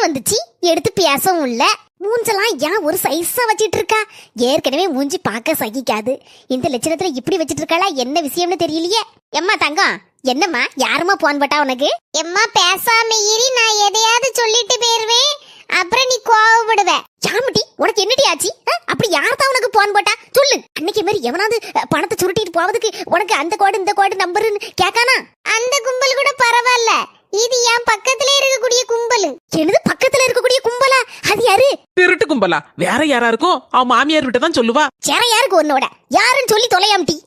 வந்துச்சு, எடுத்து பேசவும் இல்ல. மூஞ்செல்லாம் ஏன் ஒரு சைஸா வச்சிட்டு இருக்கா? ஏற்கனவே மூஞ்சி பார்க்க சகிக்காது. இந்த லட்சணத்துல இப்படி வச்சிட்டு இருக்காளா? என்ன விஷயம்னு தெரியலையே. எம்மா தங்கம், என்னம்மா யாருமா போன் போட்டா உனக்கு? எம்மா பேசாம இரு, நான் எதையாவது சொல்லிட்டு போயிருவேன், அப்புறம் நீ கோவப்படுவ. யாமட்டி உனக்கு என்னடி ஆச்சு? அப்படி யார் தான் உனக்கு போன் போட்டா சொல்லு. அன்னைக்கு மாதிரி எவனாவது பணத்தை சுருட்டிட்டு போவதுக்கு உனக்கு அந்த கோடு இந்த கோடு நம்பருன்னு கேட்கானா? அந்த கும்பல் கூட பரவாயில்ல, இது என் பக்கத்துல இருக்கக்கூடிய கும்பல். என்னது பக்கத்துல இருக்கக்கூடிய கும்பலா? அது யாரு? திருட்டு கும்பலா? வேற யாரா இருக்கும்? அவன் மாமியார் விட்ட தான் சொல்லுவா. வேற யாருக்கு உன்னோட? யாருன்னு சொல்லி தொலையாமட்டி.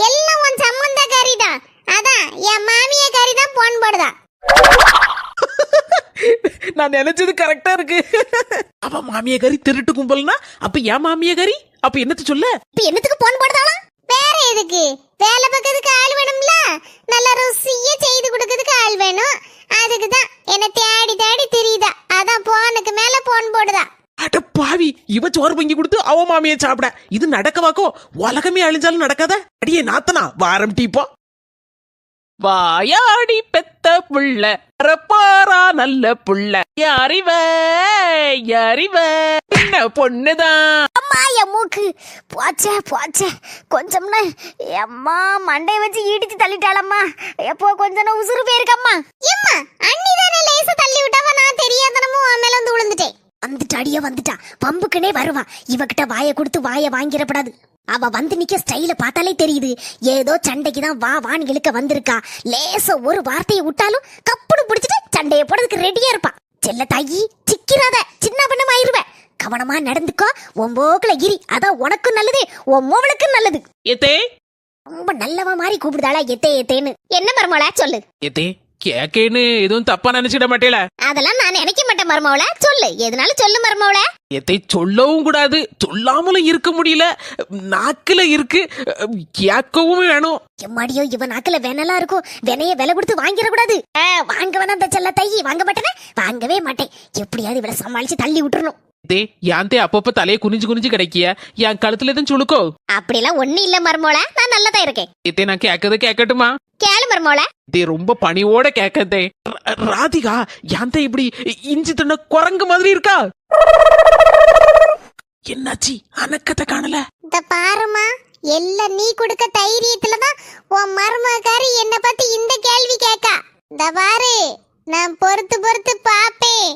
எல்லாம் உன் சம்பந்தக்காரி தான். அதான் என் மாமியாக்காரி தான் போன் போடுதா. நான் நினைச்சது கரெக்டா இருக்கு. அவ மாமியாரி திருட்டு கும்பல்னா அப்ப என் மாமியாரி அப்ப என்னத்து சொல்ல? இப்ப என்னத்துக்கு போன் போடுதாளா? வேற எதுக்கு? வேலை பக்கத்துக்கு ஆள் வேணும்ல, நல்ல ருசியா செய்து கொடுக்கிறதுக்கு ஆள் வேணும். அதுக்கு தான் என்ன தேடி தேடி தெரியுதா, அதான் போனுக்கு மேல போன் போடுதா. அட பாவி, இவ சோறு பொங்கி கொடுத்து அவ மாமியை சாப்பிட. இது நடக்கவாக்கோ? உலகமே அழிஞ்சாலும் நடக்காத. அடியே நாத்தனா வாரம் டீப்போ. வாயாடி பெத்த புள்ள ரப்பாரா நல்ல புள்ள, யாரிவ யாரிவ என்ன பொண்ணுதான். அம்மா என் மூக்கு போச்சே போச்சே. கொஞ்சம்னா அம்மா மண்டைய வச்சு இடிச்சு தள்ளிட்டாளம்மா. எப்போ கொஞ்சம் உசுறு போயிருக்கம்மா. எம்மா அண்ணி தானே லேசா தள்ளி விட்டாவ, நான் தெரியாதனமும் மேல வந்து விழுந்துட்டேன். வந்துட்டாடிய வந்துட்டா, பம்புக்குனே வருவா. இவகிட்ட வாயை கொடுத்து வாயை வாங்கிடப்படாது. அவ வந்து நிக்க ஸ்டைல பார்த்தாலே தெரியுது, ஏதோ சண்டைக்கு தான் வா வான்னு இழுக்க வந்திருக்கா. லேச ஒரு வார்த்தையை விட்டாலும் கப்புடு பிடிச்சிட்டு சண்டையை போடுறதுக்கு ரெடியா இருப்பா. செல்ல தாயி, சிக்கிறாத, சின்ன பண்ணமா ஆயிருவ. கவனமா நடந்துக்கோ, உன் போக்குல இரி, அதான் உனக்கும் நல்லது, உன் மோவளுக்கும் நல்லது. எத்தே ரொம்ப நல்லவா மாதிரி கூப்பிடுதாளா எத்தே எத்தேன்னு. என்ன மருமோளா சொல்லு. எத்தே கேக்கேன்னு எதுவும் தப்பா நினைச்சிட மாட்டேல? அதெல்லாம் நான் நினைக்க மாட்டேன் மருமோளா, சொல்லு, எதனாலும் சொல்லு மருமோளா. எத்தை சொல்லவும் கூடாது, சொல்லாமலும் இருக்க முடியல, நாக்குல இருக்கு, கேட்கவும் வேணும். எம்மாடியோ, இவன் நாக்குல வெனலா இருக்கும், வெனைய விலை கொடுத்து வாங்கிடக்கூடாது. வாங்க வேணா அந்த செல்ல தையி, வாங்க மாட்டேனே, வாங்கவே மாட்டேன். எப்படியாவது இவளை சமாளிச்சு தள்ளி விட்டுறணும். யாந்தே அப்பப்ப தலையை குனிஞ்சு குனிஞ்சு கிடைக்கிய, என் கழுத்துல எதுவும் சுழுக்கோ? அப்படிலாம் ஒண்ணு இல்ல மருமோளா, நான் நல்லதா இருக்கேன். இத்தே நான் கேட்கறது கேட்கட்டுமா? கேளு மருமோளா. இதே ரொம்ப பணியோட கேட்கதே. ராதிகா, யாந்தே இப்படி இஞ்சி தின்ன குரங்கு மாதிரி இருக்கா? என்னாச்சு? அனக்கத்தை காணல. இந்த பாருமா, எல்லாம் நீ கொடுக்க தைரியத்துலதான் உன் மருமகாரி என்ன பத்தி இந்த கேள்வி கேட்கா. இந்த பாரு, நான் பொறுத்து பொறுத்து பாப்பேன்,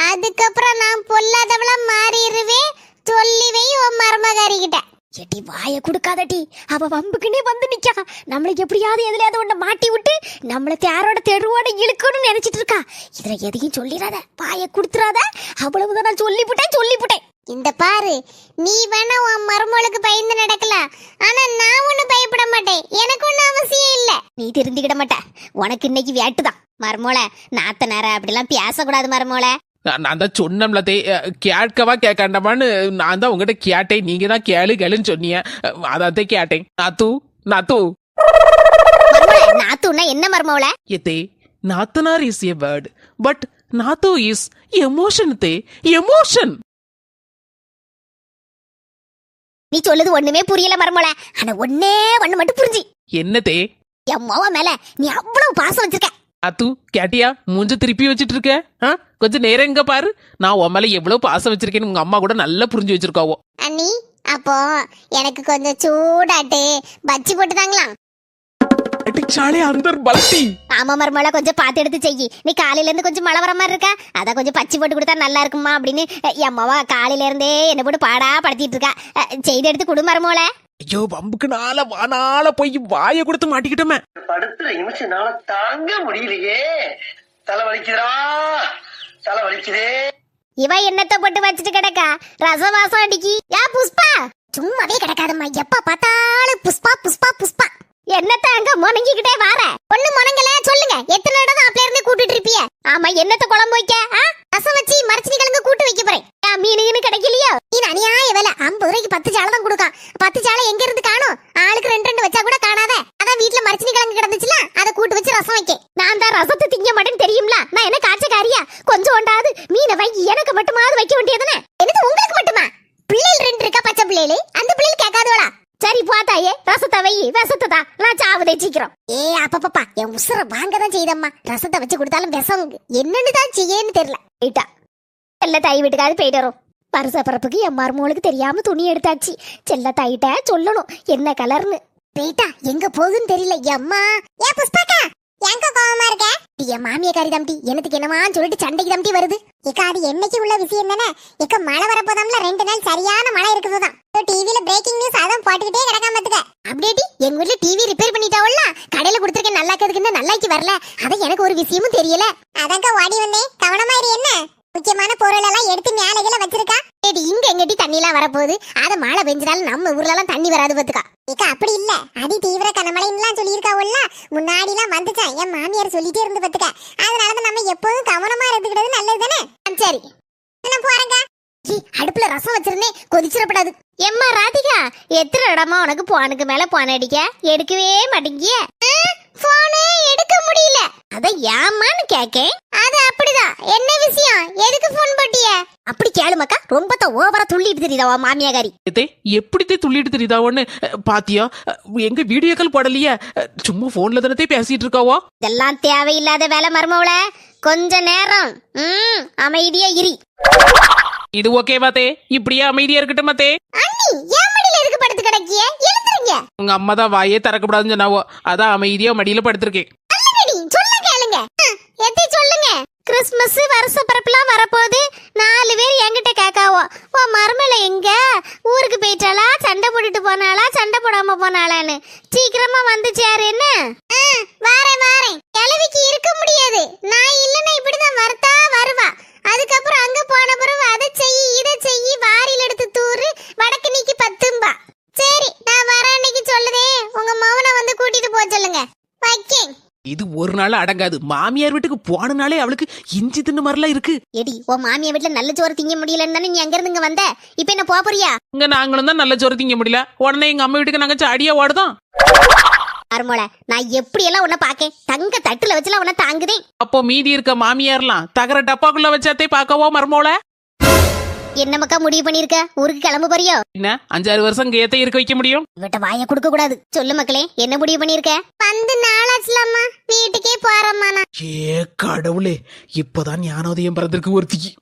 அதுக்கப்புறம் நான் பொல்லாதவளா மாறிடுவேன். சொல்லிவை உன் மருமகாரி கிட்ட. எட்டி வாய குடுக்காதட்டி, அவ வம்புக்குன்னே வந்து நிக்கா. நம்மளை எப்படியாவது எதுலையாவது ஒண்ண மாட்டி விட்டு நம்மள தேரோட தெருவோட இழுக்கணும்னு நினைச்சிட்டு இருக்கா. இதுல எதையும் சொல்லிடாத, வாய குடுத்துறாத. அவ்வளவுதான், நான் சொல்லிவிட்டேன். இந்த பாரு, நீ வேணா உன் மருமகளுக்கு பயந்து நடக்கலாம், ஆனா நான் ஒண்ணு பயப்பட மாட்டேன். எனக்கு ஒண்ணு அவசியம் இல்ல. நீ திருந்திக்கிட மாட்ட, உனக்கு இன்னைக்கு வேட்டுதான். மருமோள, நாத்த நேரம் அப்படிலாம் பேசக்கூடாது மருமோள. நான் தான் சொன்னம்ல, கேட்கவா கேட்காண்டமான்னு நான் தான் உங்ககிட்ட கேட்டேன். நீங்க தான் கேளுன்னு சொன்னீங்க, அதான் கேட்டேன். நாத்து நாத்துன்னா என்ன மருமோள? எத்தே, நாத்தனார் இஸ் எ வேர்ட், பட் நாத்து இஸ் எமோஷன். எமோஷன். நீ சொல்லுது ஒண்ணுமே புரியல மருமோள, ஆனா ஒண்ணு மட்டும் புரிஞ்சு. என்னதே? என் மோவ மேல நீ அவ்வளவு பாசம் வச்சிருக்க. அத்து கேட்டியா? மூஞ்ச திருப்பி வச்சிட்டு இருக்க. கொஞ்சம் நேரம் இங்க பாரு, நான் உன் மேல எவ்வளவு பாசம் வச்சிருக்கேன்னு உங்க அம்மா கூட நல்லா புரிஞ்சு வச்சிருக்காவோ. அண்ணி, அப்போ எனக்கு கொஞ்சம் சூடாட்டு பச்சி போட்டுதாங்களா? அடிச்சாலே அந்தர் பல்டி. ஆமா மருமோள, கொஞ்சம் பார்த்து எடுத்து செய்யி. நீ காலையில இருந்து கொஞ்சம் மழை வர மாதிரி இருக்கா, அதான் கொஞ்சம் பச்சி போட்டு கொடுத்தா நல்லா இருக்குமா அப்படின்னு என் அம்மாவா காலையில இருந்தே என்ன போட்டு பாடா படுத்திட்டு இருக்கா. செய்து எடுத்து கொடு மருமோள. ஐயோ, பம்புக்கு வானால போய் வாய கொடுத்து மாட்டிக்கிட்டோமே. படுத்துற நிமிஷம்னால தாங்க முடியலையே, தலை வலிக்குதே. இவ என்னத்தை போட்டு வச்சுட்டு கிடக்கா, ரசவாசம் அடிக்கி. யா புஷ்பா, சும்மாவே கிடக்காதம்மா, எப்ப பார்த்தாலும் புஷ்பா புஷ்பா புஷ்பா. என்னத்த அங்க முணங்கிக்கிட்டே வார? ஒண்ணு முணங்கல, சொல்லுங்க, எத்தனை இடம் தான் அப்பல இருந்து கூட்டிட்டு இருப்பிய? ஆமா, என்னத்த குழம்பு வைக்க? ரசம் வச்சு மரச்சினி கிழங்கு கூட்டு வைக்க போறேன். மீனுன்னு கிடைக்கலையோ? நீ அநியாய வேலை. 50 ரூபாய்க்கு 10 சாலை தான் கொடுக்கான். 10 சாலை எங்க இருந்து காணும்? ஆளுக்கு 2 வச்சா கூட காணாத. அதான் வீட்டுல மரச்சினி கிழங்கு கிடந்துச்சுல, அதை கூட்டு வச்சு ரசம் வைக்க. நான் தான் ரசத்தை திங்க மாட்டேன்னு தெரியும்ல, நான் என்ன காய்ச்சக்காரியா? கொஞ்சம் ஒண்டாது மீனை வை, எனக்கு மட்டுமாவது வைக்க வேண்டியதுன்னு. என்னது உங்களுக்கு மட்டுமா? பிள்ளைகள் 2 இருக்கா, பச்சை பிள்ளைகள், அந்த பிள்ளைகள் கேட்காதோடா. சரி பாத்தாயே, ரசத்தை வை, விஷத்தை தான், நான் சாவதே சீக்கிரம். அப்பப்பா, என் உசுர வாங்கதான் செய்தம்மா. ரசத்தை வச்சு கொடுத்தாலும் விஷம் என்னன்னு தான் செய்யன்னு தெரியல. செல்ல தாய் வீட்டுக்காவது போயிட்டு வரும். வருஷ பிறப்புக்கு என் மருமகளுக்கு தெரியாம துணி எடுத்தாச்சு. செல்ல தாயிட்ட சொல்லணும் என்ன கலர்னு. போயிட்டா எங்க போகுதுன்னு தெரியல. அம்மா ஏ புஷ்பாக்கா எங்க கோவமா இருக்க? என் மாமியக்காரி தம்பி எனக்கு என்னமான்னு சொல்லிட்டு சண்டைக்கு தம்பி வருது. ஏக்கா அது என்னைக்கு உள்ள விஷயம் தானே. ஏக்கா மழை வரப்போதாம்ல 2 நாள் சரியான மழை இருக்குதுதான். டிவில பிரேக்கிங் நியூஸ் அதான் போட்டுக்கிட்டே கிடக்காம பாத்துக்க. அப்படியே எங்க வீட்ல டிவி ரிப்பேர் பண்ணிட்டாவல்ல, கடையில கொடுத்துருக்கேன் நல்லாக்கிறதுக்கு நல்லாக்கி வரல. அதான் எனக்கு ஒரு விஷயமும் தெரியல. அதான்க்கா ஓடி வந்தேன். கவனமா இரு. என்ன முக்கியமான பொருள் எல்லாம் எடுத்து மேலையில வச்சிருக்கா. ஏடி இங்க எங்கடி தண்ணி எல்லாம் வரப்போகுது? அத மழை பெஞ்சினாலும் நம்ம ஊர்ல எல்லாம் தண்ணி வராது பாத்துக்கா. ஏக்கா அப்படி இல்ல, அதி தீவிர கனமழைன்னு சொல்லியிருக்காவல்ல, முன்னாடி எல்லாம் வந்துச்சான். என் மாமியார் சொல்லிட்டே இருந்து பாத்துக்க. அதனாலதான் நம்ம எப்போதும் கவனமா இருந்துக்கிறது நல்லது தானே. சரி நான் போறேங்க. அடுப்புல ரசம் வச்சிருந்தேன், கொதிச்சிடப்படாது. எம்மா ராதிகா எத்தனை இடமா உனக்கு போனுக்கு மேல போன் அடிக்க எடுக்கவே மாட்டேங்கிய. போனே எடுக்க முடியல. அத ஏமான்னு கேக்கேன். அது அப்படிதான். என்ன விஷயம்? எதுக்கு போன் போட்டிய? அப்படி கேளுமக்கா. ரொம்ப ஓவரா துள்ளிட்டு தெரியுதா மாமியாகாரி? எப்படித்தே துள்ளிட்டு தெரியுதாவோன்னு பாத்தியா? எங்க வீடியோ கால் போடலையா? சும்மா போன்ல தானே பேசிட்டு இருக்காவோ. இதெல்லாம் தேவையில்லாத வேலை மருமவள. கொஞ்ச நேரம் அமைதியா இரு. இது ஓகேவா தே? இப்படியே அமைதியா இருக்கட்டும் தே. அண்ணி ஏன் மடியில இருக்கு படுத்து கிடக்கிய? எழுந்துருங்க. உங்க அம்மா தான் வாயே திறக்கக்கூடாதுன்னு சொன்னாவோ, அதான் அமைதியா மடியில படுத்திருக்கேன். சொல்ல கேளுங்க. எத்தி சொல்லுங்க. கிறிஸ்மஸ் வருஷ பிறப்புலாம் வரப்போகுது. 4 பேர் என்கிட்ட கேட்காவோ, ஓ மருமல எங்க ஊருக்கு போயிட்டாளா, சண்டை போட்டுட்டு போனாளா, சண்டை போடாம போனாளான்னு. சீக்கிரமா வந்து சேரு. என்ன வாரேன். கிழவிக்கு இருக்க முடியாது. நான் இல்லைன்னா இப்படிதான் வரத்தா வருவா. அதுக்கப்புறம் அங்க போன பிறகு அதை செய்யி இதை செய்யி வாரியில் எடுத்து தூரு வடக்கு நீக்கி 10 சரி நான் வர அன்னைக்கு சொல்லுதே உங்க மவனை வந்து கூட்டிட்டு போக சொல்லுங்க. வைக்கேன். இது ஒரு நாள் அடங்காது. மாமியார் வீட்டுக்கு போனனாலே அவளுக்கு இஞ்சி தின்னு மாதிரிலாம் இருக்கு. எடி உன் மாமியார் வீட்டுல நல்ல சோறு திங்க முடியலன்னு தானே நீ அங்க இருந்து இங்க வந்த. இப்ப என்ன போறியா? இங்க நாங்களும் தான் நல்ல சோறு திங்க முடியல. உடனே எங்க அம்மா வீட்டுக்கு நாங்க சாடியா ஓடுதோம். அருமோள நான் எப்படி எல்லாம் உன்ன பாக்கேன். தங்க தட்டுல வச்சுலாம் உன்ன தாங்குதேன். அப்போ மீதி இருக்க மாமியார்லாம் தகர டப்பாக்குள்ள வச்சாத்தே பாக்கவோ மருமோள. என்ன மக்கா முடிவு பண்ணிருக்க? ஊருக்கு கிளம்ப போறியோ? என்ன 5-6 வருஷம் கேத்த இருக்க வைக்க முடியும்? இவட்ட வாய கொடுக்க கூடாது. சொல்லு மக்களே என்ன முடிவு பண்ணிருக்க? 10 நாளாச்சுலம்மா வீட்டுக்கே போறம்மா. ஏ கடவுளே, இப்பதான் ஞானோதயம் பிறந்திருக்கு ஒருத்திக்கு.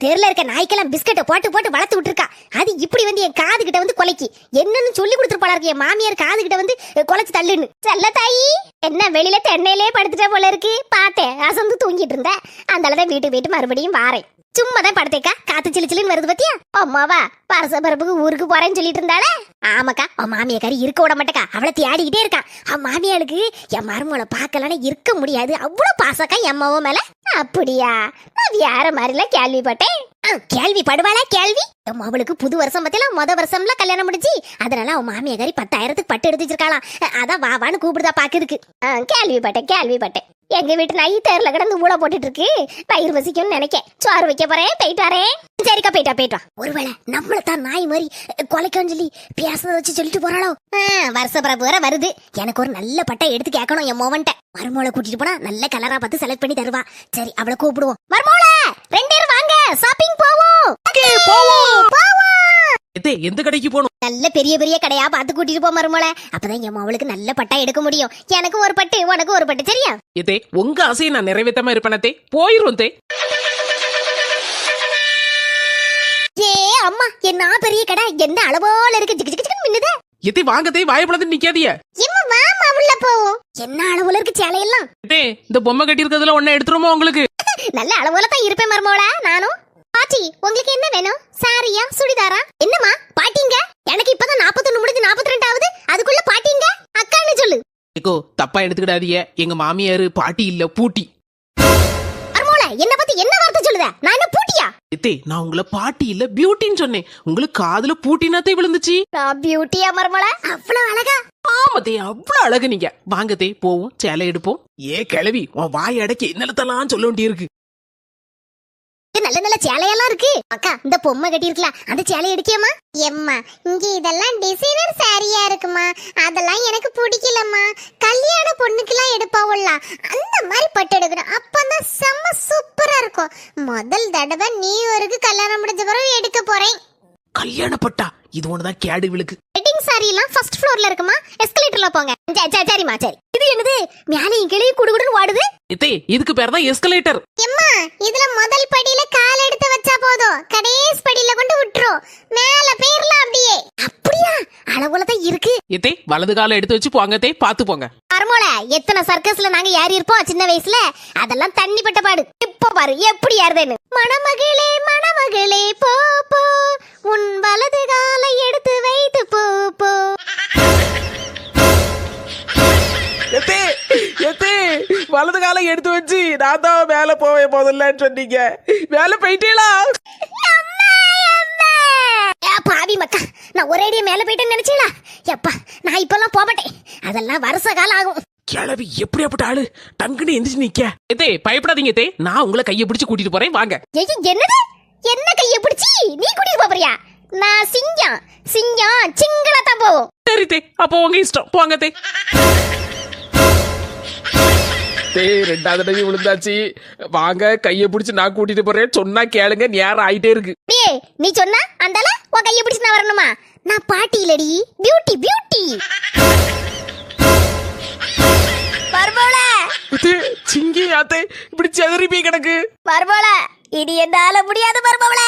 தெருல இருக்க நாய்க்கெல்லாம் பிஸ்கட்டை போட்டு போட்டு வளர்த்து விட்டுருக்கா. அது இப்படி வந்து என் காது கிட்ட வந்து கொலைக்கு என்னன்னு சொல்லி கொடுத்துருப்பாளா இருக்கு. என் மாமியார் காது கிட்ட வந்து கொலைச்சு தள்ளுன்னு. செல்ல தாயி என்ன வெளியில தென்னையிலே படுத்துட்ட போல இருக்கு. பார்த்தேன் அசந்து தூங்கிட்டு இருந்தேன். அதனாலதான் வீட்டுக்கு மறுபடியும் வாரேன். சும்மா தான் படுத்தேக்கா. காத்து சிலு சிலுன்னு வருது பத்தியா? அம்மாவா பரச பரப்புக்கு ஊருக்கு போறேன்னு சொல்லிட்டு இருந்தாளே. ஆமாக்கா அவன் மாமியாக்காரி இருக்க விட மாட்டேக்கா. அவளை தேடிக்கிட்டே இருக்கான். அவன் மாமியாளுக்கு என் மருமகளை பார்க்கலன்னா இருக்க முடியாது. அவ்வளவு பாசக்கா என் அம்மாவோ மேல. அப்படியா? நான் வேற மாதிரிலாம் கேள்விப்பட்டேன். கேள்வி படுவாளா கேள்வி? அவளுக்கு புது வருஷம் பத்தில முத வருஷம்ல கல்யாணம் முடிச்சு. அதனால அவன் மாமியாரி 10,000க்கு பட்டு எடுத்து வச்சிருக்காளாம். அதான் வாவான்னு கூப்பிடுதா பாக்குறதுக்கு. கேள்விப்பட்டேன். எங்க வீட்டு நாய் தேர்ல கிடந்து ஊழ போட்டுட்டு இருக்கு. பயிர் வசிக்கும்னு நினைக்கேன். சோறு வைக்க போறேன். போயிட்டு வரேன். சரிக்கா போயிட்டா. ஒருவேளை நம்மள தான் நாய் மாதிரி கொலைக்கான்னு சொல்லி பேசுறத வச்சு சொல்லிட்டு போறாளோ. வருஷ பிறப்பு வேற வருது. எனக்கு ஒரு நல்ல பட்டை எடுத்து கேட்கணும் என் மோவன்ட்ட. மருமோளை கூட்டிட்டு போனா நல்ல கலரா பார்த்து செலக்ட் பண்ணி தருவா. சரி அவளை கூப்பிடுவோம். மருமோள 2 பேரும் வாங்க ஷாப்பிங் போவோம். எந்த கடைக்கு போகணும்? நல்ல பெரிய பெரிய கடையா பார்த்து கூட்டிட்டு போ மருமோள. அப்பதான் என் மாவளுக்கு நல்ல பட்டா எடுக்க முடியும். எனக்கு ஒரு பட்டு உனக்கு ஒரு பட்டு. சரியா? உங்க ஆசையை நான் நிறைவேற்றாம இருப்பேனே. போயிரும் தே. ஏ அம்மா என்ன பெரிய கடை என்ன அளவோல இருக்கு. ஜிக்கு ஜிக்கு மின்னுதே. எதை வாங்கதே வாயப்படாது நிக்காதிய. எம்மா வாமா உள்ள போவோம். என்ன அளவுல இருக்கு சேலையெல்லாம். இந்த பொம்மை கட்டி இருக்கிறதுல ஒண்ணு எடுத்துருமோ உங்களுக்கு? நல்ல அளவுல தான் இருப்பேன் மருமோள. நானும் பாட்டி உங்களுக்கு என்ன வேணும்? சாரியா சுடிதாரா? என்னம்மா பாட்டிங்க? எனக்கு இப்பதான் 41 முடிஞ்சு 42 ஆகுது. அதுக்குள்ள பாட்டிங்க அக்கான்னு சொல்லு. தப்பா எடுத்துக்கிடாதீங்க. எங்க மாமியாரு பாட்டி இல்ல பூட்டி. மருமோள என்ன பத்தி என்ன வார்த்தை சொல்லுத? நான் என்ன பூட்டியா? நான் உங்களை பாட்டி இல்ல பியூட்டின்னு சொன்னேன். உங்களுக்கு காதுல பூட்டினாத்தே விழுந்துச்சு. நான் பியூட்டியா மருமோள? அவ்வளவு அழகா? ஆமத்தே அவ்வளவு அழகு. நீங்க வாங்கத்தே போவோம் சேலை எடுப்போம். ஏ கிளவி உன் வாய் அடக்கி என்னத்தெல்லாம் சொல்ல வேண்டி இருக்கு. நல்ல நல்ல சேலையெல்லாம் இருக்கு. அக்கா இந்த பொம்மை கட்டி இருக்கல அந்த சேலை எடுக்கியம்மா. எம்மா இங்க இதெல்லாம் டிசைனர் சாரியா இருக்குமா. அதெல்லாம் எனக்கு பிடிக்கலம்மா. கல்யாண பொண்ணுக்கெல்லாம் எடுப்பாவல்ல அந்த மாதிரி பட்டு எடுக்கணும். அப்பதான் செம்ம சூப்பரா இருக்கும். முதல் தடவை நியூ இயருக்கு கல்யாணம் முடிஞ்ச பிறகு எடுக்க போறேன். கல்யாணப்பட்டா இது ஒண்ணுதான் கேடு விழுக்கு. வெட்டிங் சாரி எல்லாம் ஃபர்ஸ்ட் ஃப்ளோர்ல இருக்குமா, எஸ்கலேட்டர்ல போங்க. சரிம்மா சரி. இது என்னது மேலையும் கீழையும் குடுகுடுன்னு ஓடுது? எத்தே இதுக்கு பேர் தான் எஸ்கலேட்டர். எம்மா இதுல முதல் படியில கால் எடுத்து வச்சா போதும், கடைசி படியில கொண்டு விட்டுரும், மேல பேர்லாம் அப்படியே. அப்படியா? அளவுலதான் இருக்கு. எத்தே வலது கால எடுத்து வச்சு போங்க தே, பாத்து போங்க. அருமோல எத்தனை சர்க்கஸ்ல நாங்க ஏறி இருப்போம் சின்ன வயசுல, அதெல்லாம் தண்ணி பட்ட பாடு. இப்ப பாரு எப்படி ஏறுதுன்னு. மணமகளே மணமகளே போ போ, உன் வலது காலை எடுத்து வைத்து போ போ. எத்தே எத்தே வலது கால எடுத்து வச்சு நான் தான் மேல போவேன் முதல்லன்னு சொன்னீங்க, மேல போயிட்டீங்களா? பாவி மக்கா, நான் ஒரேடியா மேல போயிட்டேன்னு நினைச்சீங்களா? எப்பா நான் இப்பெல்லாம் போகட்டேன், அதெல்லாம் வருஷ காலம் ஆகும். கிளவி எப்படியாப்பட்ட ஆளு, டங்குன்னு எந்திரிச்சு நிக்க. எத்தே பயப்படாதீங்க தே, நான் உங்களை கையை பிடிச்சு கூட்டிட்டு போறேன் வாங்க. என்னது என்ன கைய பிடிச்சி நீ கூட்டிட்டு போறியா? நான் சிங்கம் சிங்களா தான் போவோம். சரி தே, அப்போ உங்க இஷ்டம் போங்க தே. தே ரெண்டாவது தடவை விழுந்தாச்சு, வாங்க கையை பிடிச்சு நான் கூட்டிட்டு போறேன் சொன்னா கேளுங்க, நேரம் ஆயிட்டே இருக்கு. நீ சொன்னா அந்தால உன் கைய பிடிச்சு நான் வரணுமா? நான் பாட்டி இல்லடி, பியூட்டி பியூட்டி. பர்போல சிங்கி யாத்தே இப்படி செதறி போய் கிடக்கு. பர்போல இனி என்னால முடியாது பர்போல.